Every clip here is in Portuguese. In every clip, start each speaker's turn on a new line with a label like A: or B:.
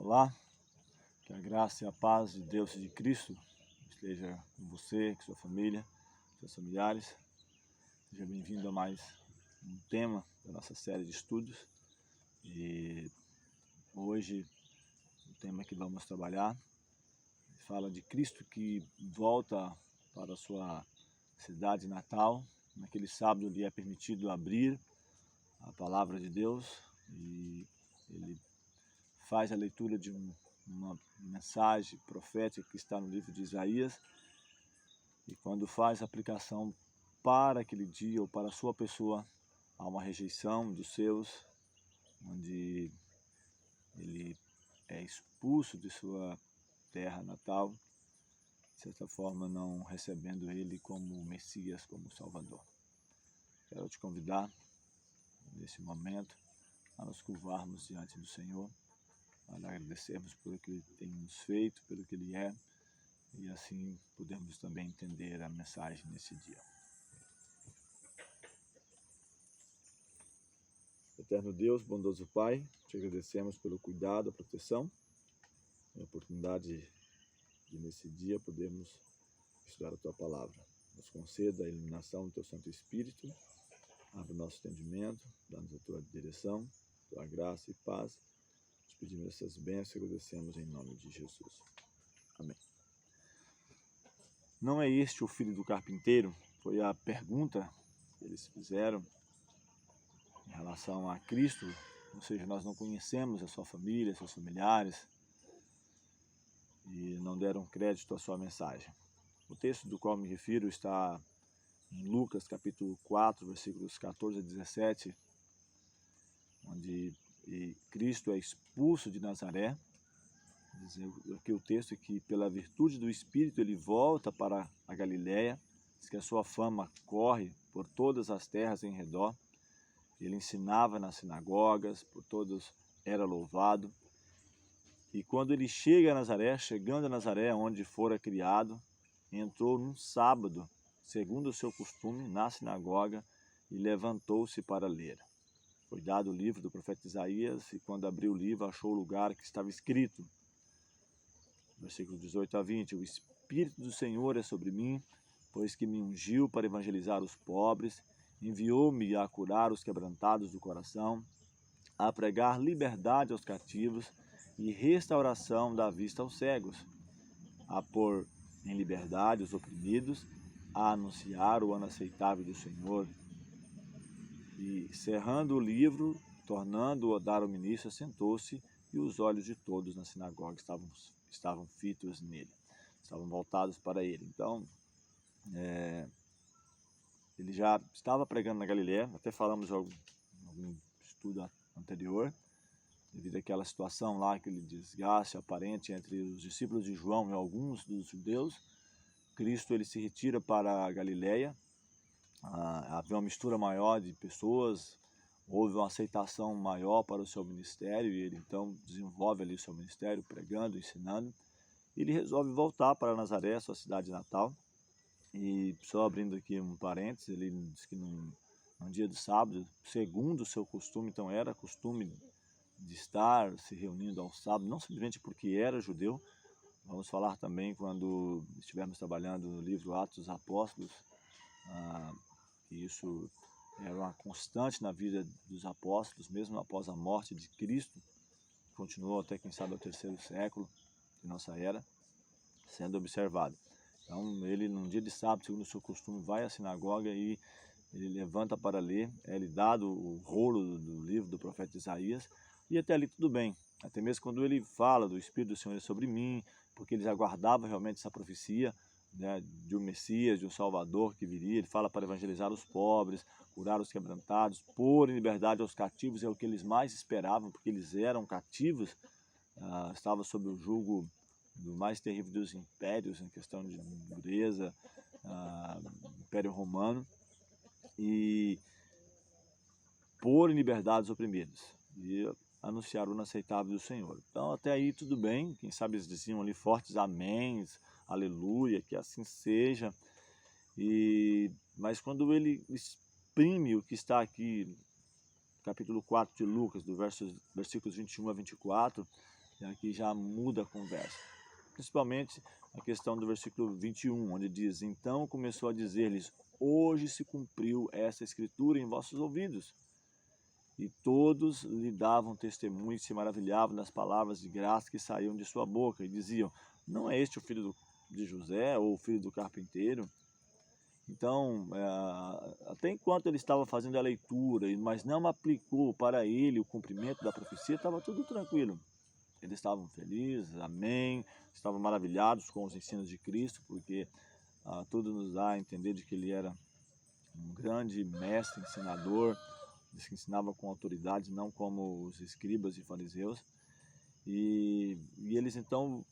A: Olá, que a graça e a paz de Deus e de Cristo esteja com você, com sua família, seus familiares. Seja bem-vindo a mais um tema da nossa série de estudos. E hoje o tema que vamos trabalhar fala de Cristo que volta para a sua cidade natal. Naquele sábado lhe é permitido abrir a palavra de Deus e ele faz a leitura de uma mensagem profética que está no livro de Isaías, e quando faz a aplicação para aquele dia ou para a sua pessoa, há uma rejeição dos seus, onde ele é expulso de sua terra natal, de certa forma não recebendo ele como Messias, como Salvador. Quero te convidar, nesse momento, a nos curvarmos diante do Senhor, a agradecermos pelo que Ele tem nos feito, pelo que Ele é, e assim podemos também entender a mensagem nesse dia. Eterno Deus, bondoso Pai, te agradecemos pelo cuidado, a proteção, a oportunidade de nesse dia podermos estudar a Tua Palavra. Nos conceda a iluminação do Teu Santo Espírito, abre o nosso entendimento, dá-nos a Tua direção, Tua graça e paz. Te pedimos essas bênçãos e agradecemos em nome de Jesus. Amém. Não é este o filho do carpinteiro? Foi a pergunta que eles fizeram em relação a Cristo, ou seja, nós não conhecemos a sua família, seus familiares, e não deram crédito à sua mensagem. O texto do qual me refiro está em Lucas capítulo 4, versículos 14 a 17, onde Cristo é expulso de Nazaré. Diz aqui o texto é que pela virtude do Espírito ele volta para a Galiléia, diz que a sua fama corre por todas as terras em redor. Ele ensinava nas sinagogas, por todos era louvado. E quando ele chega a Nazaré, chegando a Nazaré, onde fora criado, entrou num sábado, segundo o seu costume, na sinagoga, e levantou-se para ler. Foi dado o livro do profeta Isaías, e quando abriu o livro, achou o lugar que estava escrito. Versículos 18 a 20, o Espírito do Senhor é sobre mim, pois que me ungiu para evangelizar os pobres, enviou-me a curar os quebrantados do coração, a pregar liberdade aos cativos e restauração da vista aos cegos, a pôr em liberdade os oprimidos, a anunciar o ano aceitável do Senhor. E, cerrando o livro, tornando-o a dar ao ministro, sentou-se, e os olhos de todos na sinagoga estavam fitos nele, estavam voltados para ele. Então, ele já estava pregando na Galiléia, até falamos em algum estudo anterior, devido àquela situação lá, aquele desgaste aparente entre os discípulos de João e alguns dos judeus. Cristo ele se retira para a Galiléia, havia uma mistura maior de pessoas, houve uma aceitação maior para o seu ministério, e ele então desenvolve ali o seu ministério, pregando, ensinando. Ele resolve voltar para Nazaré, sua cidade natal. E só abrindo aqui um parênteses, ele diz que num dia do sábado, segundo o seu costume, então era costume de estar se reunindo ao sábado, não simplesmente porque era judeu. Vamos falar também quando estivermos trabalhando no livro Atos dos Apóstolos, que isso era uma constante na vida dos apóstolos, mesmo após a morte de Cristo, continuou até, quem sabe, ao 3º século de nossa era, sendo observado. Então, ele, num dia de sábado, segundo o seu costume, vai à sinagoga e ele levanta para ler, é-lhe dado o rolo do livro do profeta Isaías, e até ali tudo bem. Até mesmo quando ele fala do Espírito do Senhor sobre mim, porque eles aguardavam realmente essa profecia, né, de um Messias, de um Salvador que viria. Ele fala para evangelizar os pobres, curar os quebrantados, pôr em liberdade aos cativos, é o que eles mais esperavam, porque eles eram cativos, estavam sob o jugo do mais terrível dos impérios, em questão de dureza, Império Romano, e pôr em liberdade os oprimidos, e anunciar o ano aceitável do Senhor. Então até aí tudo bem, quem sabe eles diziam ali fortes améns, aleluia, que assim seja. Mas quando ele exprime o que está aqui, capítulo 4 de Lucas, versículos 21 a 24, E aqui já muda a conversa. Principalmente a questão do versículo 21, onde diz: então começou a dizer-lhes: hoje se cumpriu essa escritura em vossos ouvidos. E todos lhe davam testemunho e se maravilhavam das palavras de graça que saíam de sua boca, e diziam: não é este o filho de José, ou o filho do carpinteiro? Então, até enquanto ele estava fazendo a leitura, mas não aplicou para ele o cumprimento da profecia, estava tudo tranquilo. Eles estavam felizes, amém, estavam maravilhados com os ensinos de Cristo, porque tudo nos dá a entender de que ele era um grande mestre, ensinador, que ensinava com autoridade, não como os escribas e fariseus. E eles então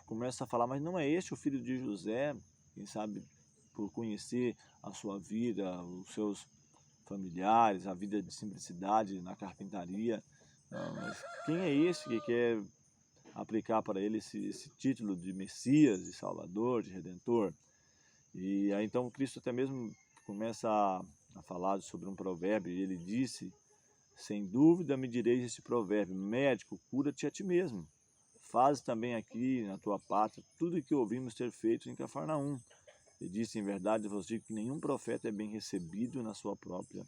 A: começam a falar: mas não é este o filho de José? Quem sabe por conhecer a sua vida, os seus familiares, a vida de simplicidade na carpintaria. Não, mas quem é esse que quer aplicar para ele esse título de Messias, de Salvador, de Redentor? E aí então Cristo até mesmo começa a falar sobre um provérbio, e ele disse: sem dúvida me direis esse provérbio: médico, cura-te a ti mesmo. Faz também aqui na tua pátria tudo o que ouvimos ter feito em Cafarnaum. E disse: em verdade vos digo que nenhum profeta é bem recebido na sua própria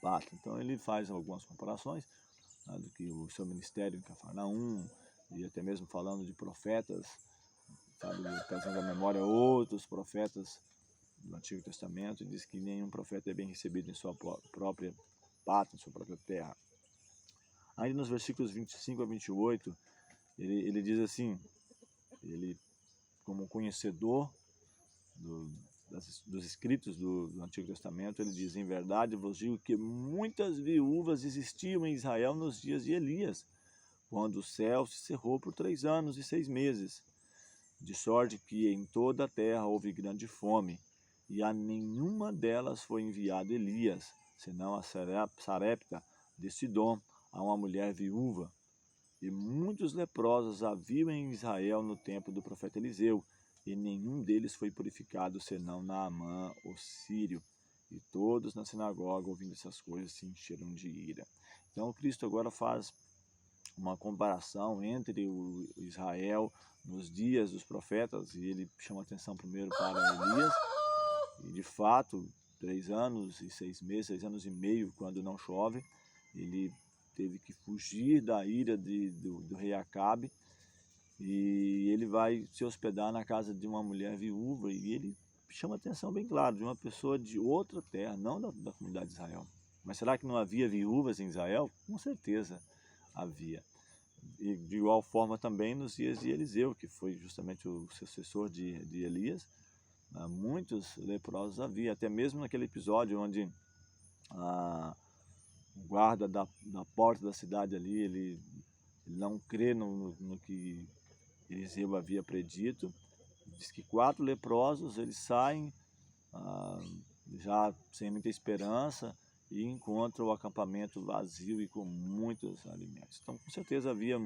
A: pátria. Então ele faz algumas comparações, né, do que o seu ministério em Cafarnaum, e até mesmo falando de profetas, sabe, trazendo à memória outros profetas do Antigo Testamento, e diz que nenhum profeta é bem recebido em sua própria pátria, em sua própria terra. Ainda nos versículos 25 a 28, ele diz assim, ele, como conhecedor dos escritos do Antigo Testamento, ele diz: em verdade vos digo que muitas viúvas existiam em Israel nos dias de Elias, quando o céu se cerrou por 3 anos e 6 meses, de sorte que em toda a terra houve grande fome, e a nenhuma delas foi enviado Elias, senão a Sarepta de Sidom, a uma mulher viúva. E muitos leprosos haviam em Israel no tempo do profeta Eliseu, e nenhum deles foi purificado, senão Naamã, o sírio. E todos na sinagoga, ouvindo essas coisas, se encheram de ira. Então Cristo agora faz uma comparação entre o Israel nos dias dos profetas, e ele chama atenção primeiro para Elias, e de fato, 3 anos e 6 meses, 6 anos e meio, quando não chove, ele teve que fugir da ira do rei Acabe, e ele vai se hospedar na casa de uma mulher viúva, e ele chama atenção bem claro, de uma pessoa de outra terra, não da comunidade de Israel. Mas será que não havia viúvas em Israel? Com certeza havia. E de igual forma também nos dias de Eliseu, que foi justamente o sucessor de Elias, muitos leprosos havia, até mesmo naquele episódio onde o guarda da porta da cidade ali, ele não crê no que Eliseu havia predito. Diz que 4 leprosos eles saem já sem muita esperança, e encontram o acampamento vazio e com muitos alimentos. Então, com certeza havia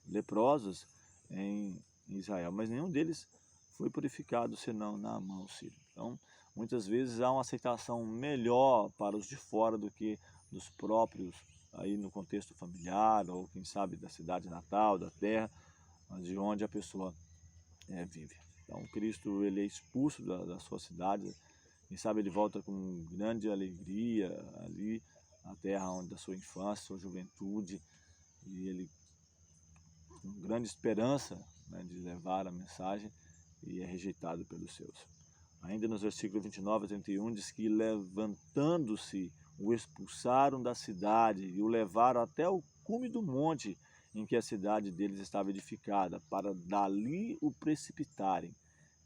A: leprosos em Israel, mas nenhum deles foi purificado senão Naamã, o sírio. Então, muitas vezes há uma aceitação melhor para os de fora do que dos próprios, aí no contexto familiar, ou quem sabe da cidade natal, da terra, de onde a pessoa vive. Então, Cristo ele é expulso da sua cidade. Quem sabe ele volta com grande alegria ali, a terra onde da sua infância, sua juventude, e ele com grande esperança, né, de levar a mensagem, e é rejeitado pelos seus. Ainda nos versículos 29 a 31 diz que, levantando-se, o expulsaram da cidade e o levaram até o cume do monte em que a cidade deles estava edificada, para dali o precipitarem.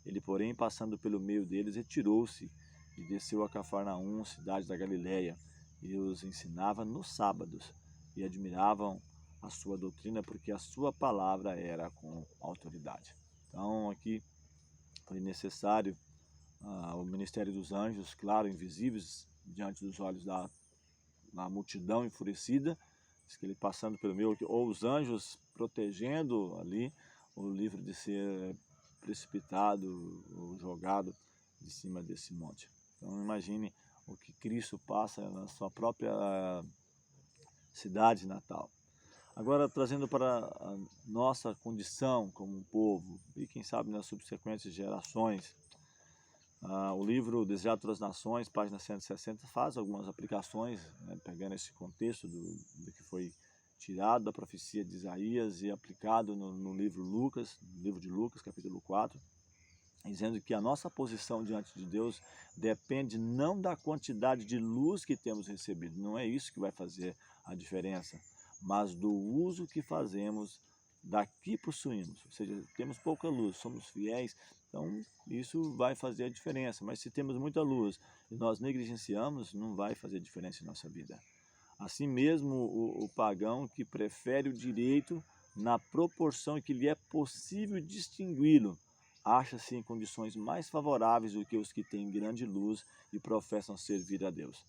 A: Ele, porém, passando pelo meio deles, retirou-se e desceu a Cafarnaum, cidade da Galileia, e os ensinava nos sábados, e admiravam a sua doutrina, porque a sua palavra era com autoridade. Então, aqui foi necessário o ministério dos anjos, claro, invisíveis diante dos olhos da multidão enfurecida, diz que ele passando pelo meio, ou os anjos protegendo ali o livro de ser precipitado ou jogado de cima desse monte. Então imagine o que Cristo passa na sua própria cidade natal. Agora, trazendo para a nossa condição como um povo, e quem sabe nas subsequentes gerações, o livro Desejado das Nações, página 160, faz algumas aplicações, né, pegando esse contexto do que foi tirado da profecia de Isaías e aplicado no livro de Lucas, capítulo 4, dizendo que a nossa posição diante de Deus depende não da quantidade de luz que temos recebido, não é isso que vai fazer a diferença, mas do uso que fazemos da que possuímos. Ou seja, temos pouca luz, somos fiéis, então isso vai fazer a diferença. Mas se temos muita luz e nós negligenciamos, não vai fazer diferença em nossa vida. Assim mesmo o pagão que prefere o direito na proporção em que lhe é possível distingui-lo, acha-se em condições mais favoráveis do que os que têm grande luz e professam servir a Deus.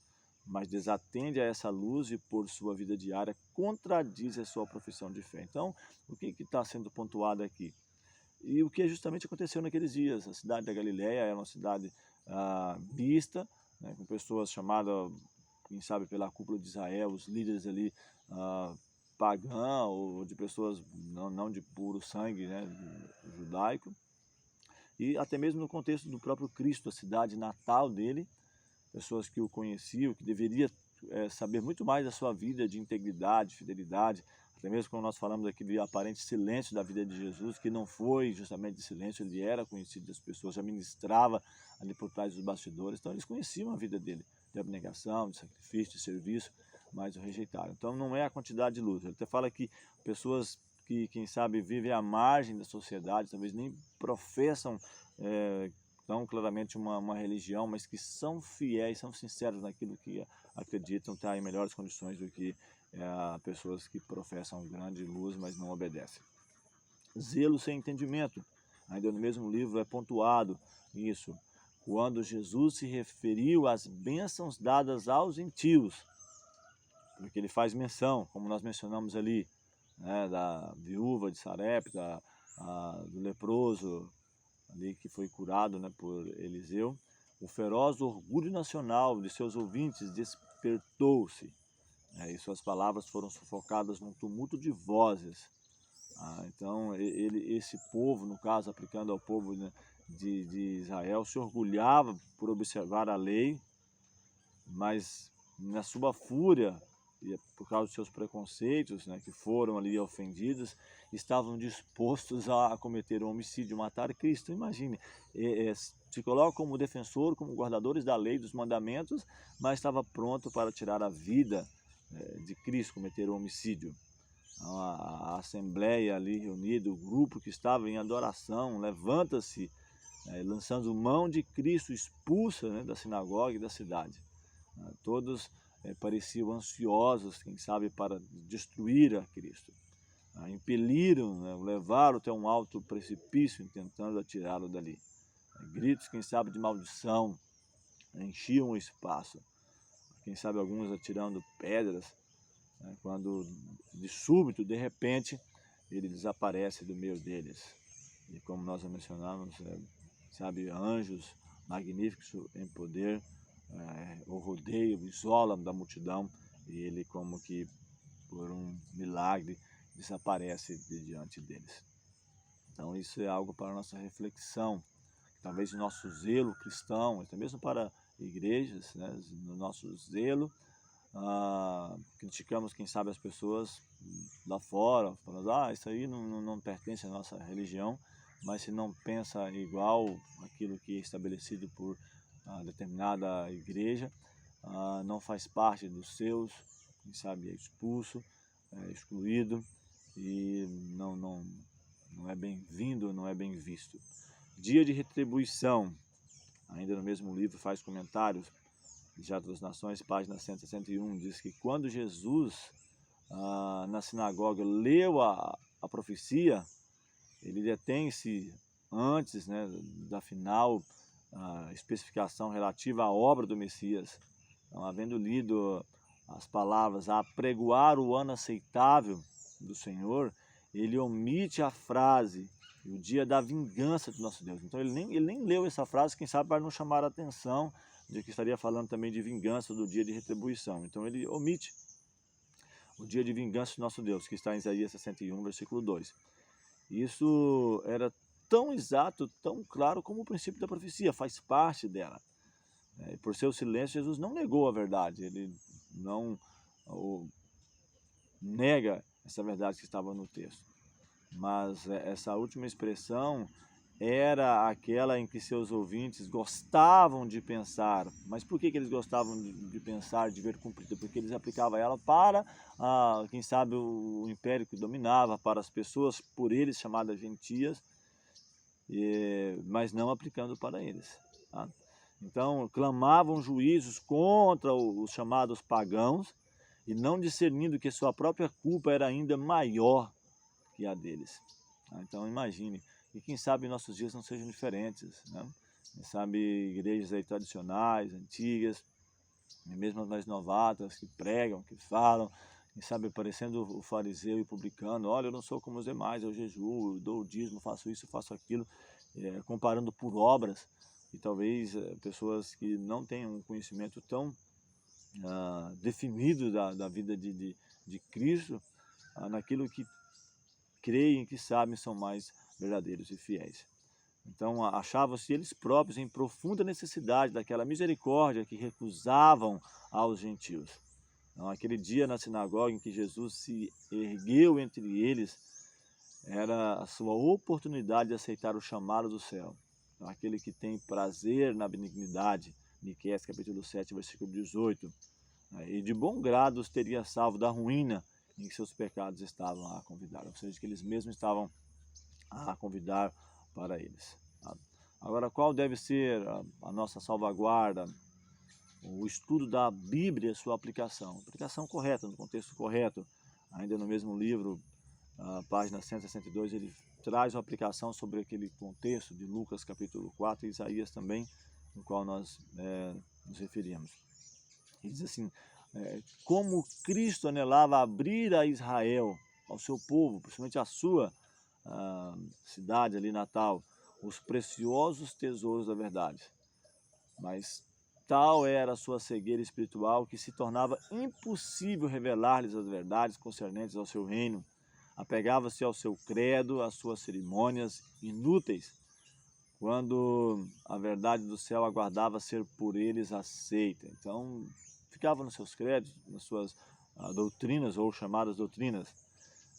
A: Mas desatende a essa luz e por sua vida diária contradiz a sua profissão de fé. Então, o que está sendo pontuado aqui? E o que justamente aconteceu naqueles dias. A cidade da Galileia era uma cidade mista, né, com pessoas chamadas, quem sabe pela cúpula de Israel, os líderes ali pagãos, ou de pessoas não de puro sangue, né, judaico. E até mesmo no contexto do próprio Cristo, a cidade natal dele, pessoas que o conheciam, que deveria saber muito mais da sua vida de integridade, fidelidade, até mesmo quando nós falamos daquele aparente silêncio da vida de Jesus, que não foi justamente de silêncio, ele era conhecido das pessoas, já ministrava ali por trás dos bastidores, então eles conheciam a vida dele, de abnegação, de sacrifício, de serviço, mas o rejeitaram. Então não é a quantidade de luz, ele até fala que pessoas que, quem sabe, vivem à margem da sociedade, talvez nem professam tão claramente uma religião, mas que são fiéis, são sinceros naquilo que acreditam, tá em melhores condições do que pessoas que professam grande luz, mas não obedecem. Zelo sem entendimento. Ainda no mesmo livro é pontuado isso, quando Jesus se referiu às bênçãos dadas aos gentios, porque ele faz menção, como nós mencionamos ali, né, da viúva de Sarepta, do leproso, ali que foi curado, né, por Eliseu. O feroz orgulho nacional de seus ouvintes despertou-se, e suas palavras foram sufocadas num tumulto de vozes. Então, esse povo, no caso, aplicando ao povo, né, de Israel, se orgulhava por observar a lei, mas na sua fúria, e por causa dos seus preconceitos, né, que foram ali ofendidos, estavam dispostos a cometer um homicídio, matar Cristo. Imagine, se coloca como defensor, como guardadores da lei, dos mandamentos, mas estava pronto para tirar a vida de Cristo, cometer um homicídio. A assembleia ali reunida, o grupo que estava em adoração, levanta-se, lançando mão de Cristo, expulsa, né, da sinagoga e da cidade. Todos pareciam ansiosos, quem sabe, para destruir a Cristo. Impeliram, né, levaram até um alto precipício, tentando atirá-lo dali. Gritos, quem sabe, de maldição, enchiam o espaço. Quem sabe alguns atirando pedras, né, quando de súbito, de repente, ele desaparece do meio deles. E como nós mencionamos, sabe, anjos magníficos em poder, o rodeio, isola da multidão, e ele, como que por um milagre, desaparece de diante deles. Então isso é algo para a nossa reflexão, talvez o nosso zelo cristão, até mesmo para igrejas, né, no nosso zelo, criticamos, quem sabe, as pessoas lá fora, falando, isso aí não pertence à nossa religião, mas se não pensa igual aquilo que é estabelecido por determinada igreja, não faz parte dos seus, quem sabe é expulso, excluído e não é bem-vindo, não é bem visto. Dia de retribuição, ainda no mesmo livro faz comentários, Desejado das Nações, página 161, diz que quando Jesus na sinagoga leu a profecia, ele detém-se antes, né, da final especificação relativa à obra do Messias. Então, havendo lido as palavras a apregoar o ano aceitável do Senhor, ele omite a frase, o dia da vingança do nosso Deus. Então ele nem leu essa frase, quem sabe para não chamar a atenção de que estaria falando também de vingança, do dia de retribuição. Então ele omite. o dia de vingança do nosso Deus, que está em Isaías 61, versículo 2. Isso era tão exato, tão claro como o princípio da profecia, faz parte dela. E por seu silêncio, Jesus não negou a verdade, ele não nega essa verdade que estava no texto. Mas essa última expressão era aquela em que seus ouvintes gostavam de pensar. Mas por que eles gostavam de pensar, de ver cumprida? Porque eles aplicavam ela para, quem sabe, o império que dominava, para as pessoas por eles chamadas gentias, mas não aplicando para eles. Tá? Então, clamavam juízos contra os chamados pagãos e não discernindo que sua própria culpa era ainda maior que a deles. Tá? Então, imagine. E quem sabe nossos dias não sejam diferentes, né? Quem sabe igrejas aí tradicionais, antigas, e mesmo as mais novatas, que pregam, que falam, quem sabe parecendo o fariseu e o publicano, olha, eu não sou como os demais, eu jejuo, eu dou o dízimo, faço isso, faço aquilo, comparando por obras, e talvez pessoas que não tenham um conhecimento tão definido da vida de Cristo, naquilo que creem, que sabem, são mais verdadeiros e fiéis. Então achavam-se eles próprios em profunda necessidade daquela misericórdia que recusavam aos gentios. Então, aquele dia na sinagoga em que Jesus se ergueu entre eles, era a sua oportunidade de aceitar o chamado do céu. Então, aquele que tem prazer na benignidade, Miqueias capítulo 7, versículo 18, e de bom grado os teria salvo da ruína em que seus pecados estavam a convidar, ou seja, que eles mesmos estavam a convidar para eles. Agora, qual deve ser a nossa salvaguarda? O estudo da Bíblia, sua aplicação correta, no contexto correto. Ainda no mesmo livro, página 162, ele traz uma aplicação sobre aquele contexto de Lucas capítulo 4 e Isaías também, no qual nós nos referimos. Ele diz assim, como Cristo anelava abrir a Israel, ao seu povo, principalmente a sua cidade ali natal, os preciosos tesouros da verdade. Mas tal era a sua cegueira espiritual que se tornava impossível revelar-lhes as verdades concernentes ao seu reino. Apegava-se ao seu credo, às suas cerimônias inúteis, quando a verdade do céu aguardava ser por eles aceita. Então, ficavam nos seus credos, nas suas doutrinas ou chamadas doutrinas.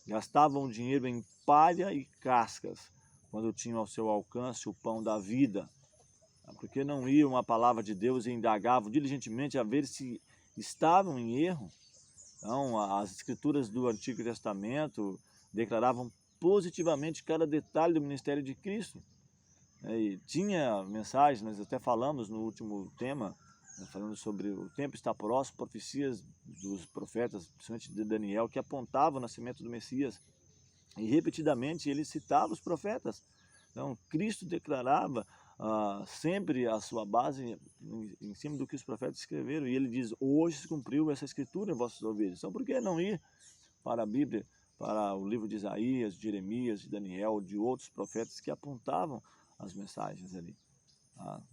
A: Gastavam dinheiro em palha e cascas, quando tinham ao seu alcance o pão da vida. Porque não iam à palavra de Deus e indagavam diligentemente a ver se estavam em erro. Então, as escrituras do Antigo Testamento declaravam positivamente cada detalhe do ministério de Cristo. E tinha mensagens, nós até falamos no último tema, falando sobre o tempo está próximo, profecias dos profetas, principalmente de Daniel, que apontavam o nascimento do Messias. E repetidamente ele citava os profetas. Então, Cristo declarava sempre a sua base em cima do que os profetas escreveram. E ele diz, hoje se cumpriu essa escritura em vossos ouvidos. Então, por que não ir para a Bíblia, para o livro de Isaías, de Jeremias, de Daniel, de outros profetas que apontavam as mensagens ali?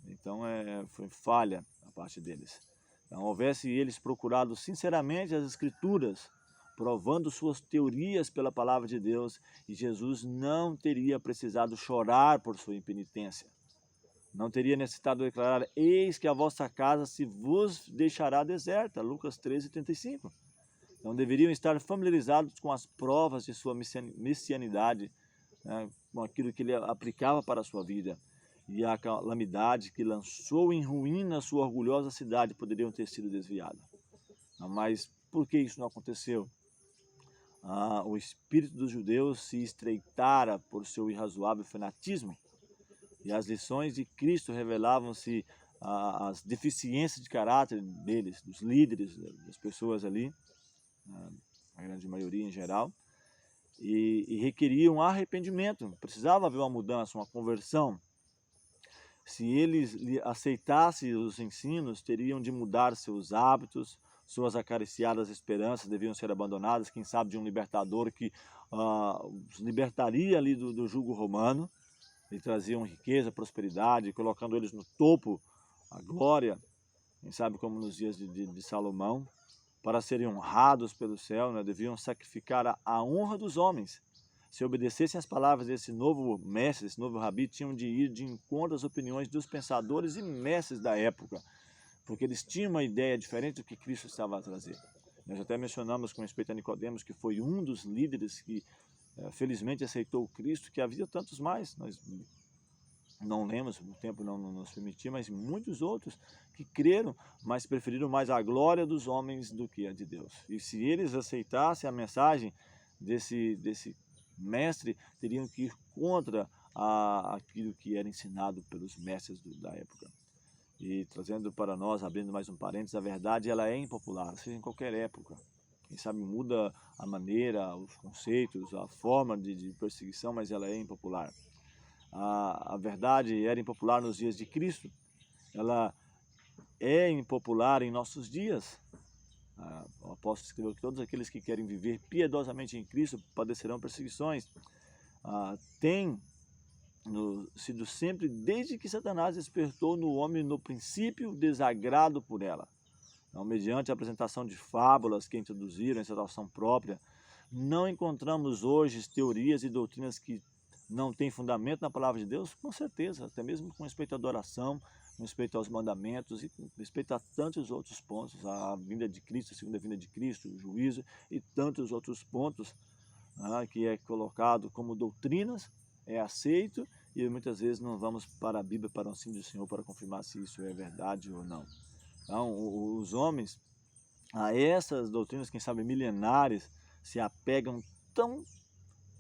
A: Então, foi falha a parte deles. Então, houvesse eles procurado sinceramente as escrituras, provando suas teorias pela palavra de Deus, e Jesus não teria precisado chorar por sua impenitência. Não teria necessitado declarar, eis que a vossa casa se vos deixará deserta, Lucas 13:35. Então deveriam estar familiarizados com as provas de sua messianidade, né, com aquilo que ele aplicava para a sua vida. E a calamidade que lançou em ruína a sua orgulhosa cidade poderiam ter sido desviadas. Mas por que isso não aconteceu? O espírito dos judeus se estreitara por seu irrazoável fanatismo, e as lições de Cristo revelavam-se as deficiências de caráter deles, dos líderes, das pessoas ali, a grande maioria em geral, e requeriam arrependimento. Precisava haver uma mudança, uma conversão. Se eles aceitassem os ensinos, teriam de mudar seus hábitos, suas acariciadas esperanças deviam ser abandonadas, quem sabe de um libertador que os libertaria ali do jugo romano, e traziam riqueza, prosperidade, colocando eles no topo, a glória, quem sabe como nos dias de Salomão. para serem honrados pelo céu, né, deviam sacrificar a honra dos homens. Se obedecessem às palavras desse novo mestre, desse novo rabi, tinham de ir de encontro às opiniões dos pensadores e mestres da época, porque eles tinham uma ideia diferente do que Cristo estava a trazer. Nós até mencionamos com respeito a Nicodemos, que foi um dos líderes que felizmente aceitou o Cristo, que havia tantos mais, nós não lemos, o tempo não nos permitia, mas muitos outros que creram, mas preferiram mais a glória dos homens do que a de Deus. E se eles aceitassem a mensagem desse mestre, teriam que ir contra aquilo que era ensinado pelos mestres da época. E trazendo para nós, abrindo mais um parênteses, a verdade ela é impopular, seja em qualquer época. Quem sabe muda a maneira, os conceitos, a forma de perseguição, mas ela é impopular. A verdade era impopular nos dias de Cristo, ela é impopular em nossos dias. O apóstolo escreveu que todos aqueles que querem viver piedosamente em Cristo padecerão perseguições. Tem sido sempre, desde que Satanás despertou no homem no princípio desagrado por ela. Então, mediante a apresentação de fábulas que introduziram essa exaltação própria, não encontramos hoje teorias e doutrinas que não têm fundamento na palavra de Deus? Com certeza, até mesmo com respeito à adoração, com respeito aos mandamentos e com respeito a tantos outros pontos, a vinda de Cristo, a segunda vinda de Cristo, o juízo e tantos outros pontos que é colocado como doutrinas, é aceito e muitas vezes não vamos para a Bíblia, para o ensino do Senhor, para confirmar se isso é verdade ou não. Então, os homens a essas doutrinas, quem sabe milenares, se apegam tão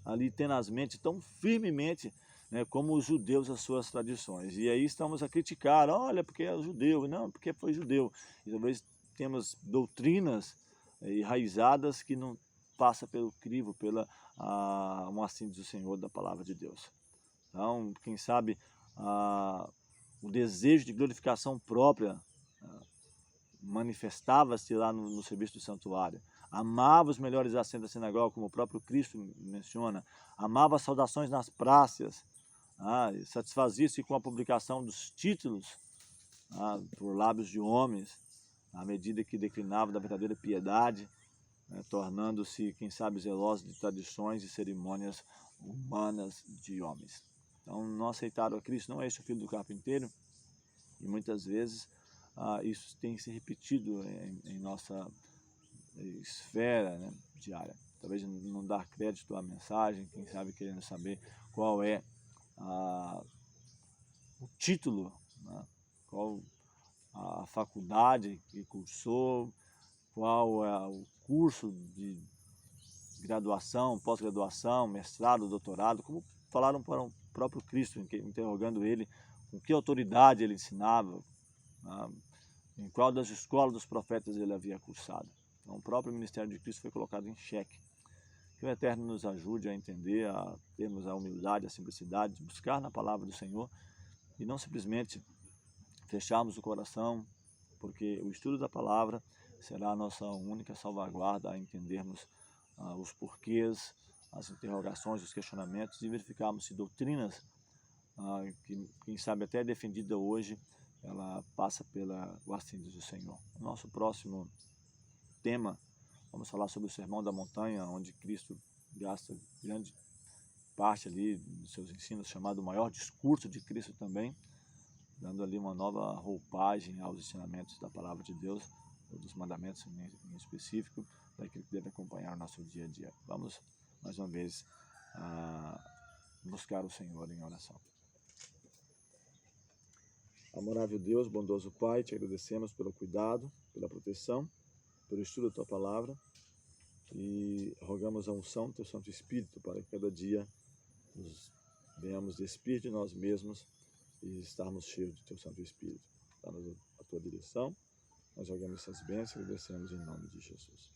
A: ali tenazmente, tão firmemente, né, como os judeus às suas tradições. E aí estamos a criticar, olha, porque é judeu, não, porque foi judeu. E talvez temos doutrinas enraizadas que não passa pelo crivo, pela um assento do Senhor da palavra de Deus. Então, quem sabe o desejo de glorificação própria manifestava-se lá no serviço do santuário. Amava os melhores assentos da sinagoga, como o próprio Cristo menciona. Amava as saudações nas praças. Satisfazia-se com a publicação dos títulos por lábios de homens, à medida que declinava da verdadeira piedade, tornando-se, quem sabe, zeloso de tradições e cerimônias humanas de homens. Então, não aceitaram a Cristo, não é esse o filho do carpinteiro, e muitas vezes isso tem se repetido em nossa esfera, né, diária. Talvez não dar crédito à mensagem, quem sabe querendo saber qual é o título, né, qual a faculdade que cursou, qual é o curso de graduação, pós-graduação, mestrado, doutorado, como falaram para o próprio Cristo, interrogando ele com que autoridade ele ensinava, em qual das escolas dos profetas ele havia cursado. Então, o próprio ministério de Cristo foi colocado em xeque. Que o Eterno nos ajude a entender, a termos a humildade, a simplicidade de buscar na palavra do Senhor e não simplesmente fecharmos o coração, porque o estudo da palavra será a nossa única salvaguarda a entendermos os porquês, as interrogações, os questionamentos e verificarmos se doutrinas que, quem sabe, até é defendida hoje, ela passa pelo assento do Senhor. O nosso próximo tema, vamos falar sobre o Sermão da Montanha, onde Cristo gasta grande parte ali dos seus ensinos, chamado o maior discurso de Cristo também, dando ali uma nova roupagem aos ensinamentos da palavra de Deus, ou dos mandamentos em específico, daquilo que deve acompanhar o nosso dia a dia. Vamos, mais uma vez, buscar o Senhor em oração. Amorável Deus, bondoso Pai, te agradecemos pelo cuidado, pela proteção, pelo estudo da Tua Palavra e rogamos a unção do Teu Santo Espírito para que cada dia nos venhamos despir de nós mesmos e estarmos cheios do Teu Santo Espírito. Dá-nos a Tua direção, nós rogamos essas bênçãos e agradecemos em nome de Jesus.